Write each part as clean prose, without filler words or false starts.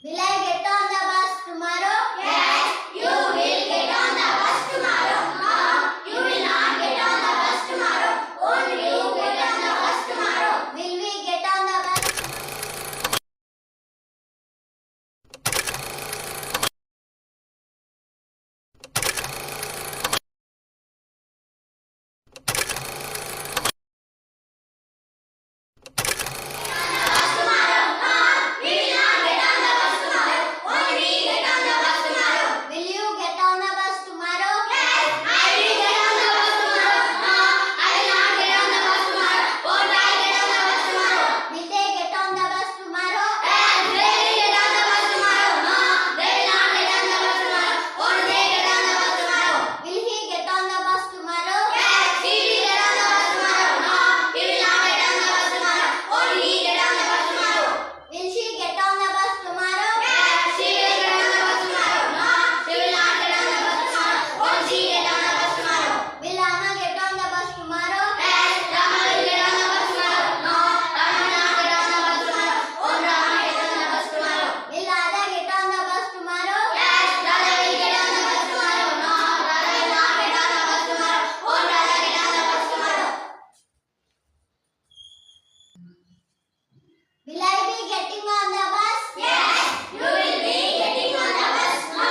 Will I get on the bus tomorrow? Yes, you will get on the bus tomorrow. No, you will not get on the bus tomorrow. Won't you get on the bus tomorrow? Will we get on the bus? Will you get on the bus tomorrow? Yes, I will get on the bus tomorrow. No, I will not get on the bus tomorrow. Won't I get on the bus tomorrow? Will they get on the bus tomorrow? Yes, they will get on the bus tomorrow. No, they will not get on the bus tomorrow. Won't they get on the bus tomorrow? Will he get on the bus tomorrow? Yes, he will get on the bus tomorrow. No, he will not get on the bus tomorrow. Won't he get on the bus tomorrow? Will she get on the bus tomorrow? Yes, she will get on the bus tomorrow. No, she will not get on the bus tomorrow. Won't she get on the bus tomorrow? Will Rama get on the bus tomorrow? Yes, Rama will get on the bus tomorrow. No, Rama will not get on the bus tomorrow. Won't Rama get on the bus tomorrow? Will Radha get on the bus tomorrow? Yes, Radha will get on the bus tomorrow. No, Radha will not get on the bus tomorrow. Won't Radha get on the bus tomorrow? Will I be getting on the bus? Yes, you will be getting on the bus. No,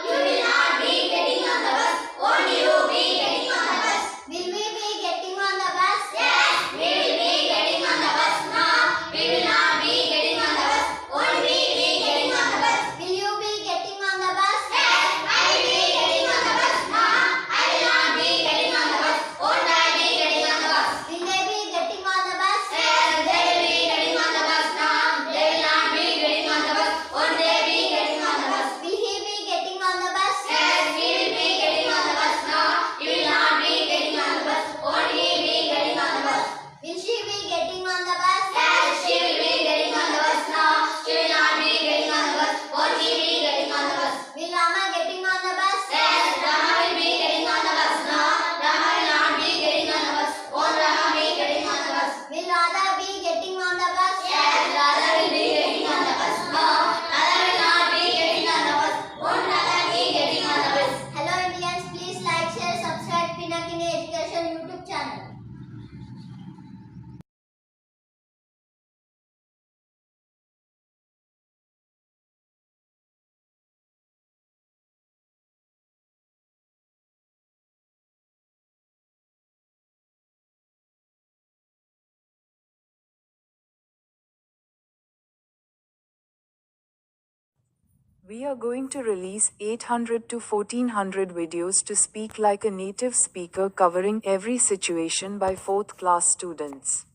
you will not be getting on the bus. Won't you be getting on the bus? Will we be getting on the bus? Yes, we will be getting on the bus. No, we will not be getting on the bus. Won't we be getting on the bus? Will you be getting on the bus? Yes, I will be getting on the bus. No, I will not be getting on the bus. Won't I be getting on the bus? Will they be getting on the bus? Yes, they will be getting on the bus. No, they will not be getting on the bus. Won't they be getting on the bus? Will he be getting on the bus? Yes, he will be getting on the bus. No, he will not be getting on the bus. Won't he be getting on the bus? Will she be getting on the bus? Yes, she will be getting on the bus. No, she will not be getting on the bus. Won't he be getting on the bus? Will Rama getting on the bus? Yes, Rama will be getting on the bus. No, Rama will not be getting on the bus. Won't Rama be getting on the bus? Will Radha be getting on the bus? Yes, Radha will be getting on the bus. No, Radha will not be getting on the bus. Won't Radha be getting on the bus? Hello Indians, please like, share, subscribe Pinakini Education YouTube channel. We are going to release 800 to 1400 videos to speak like a native speaker covering every situation by 4th class students.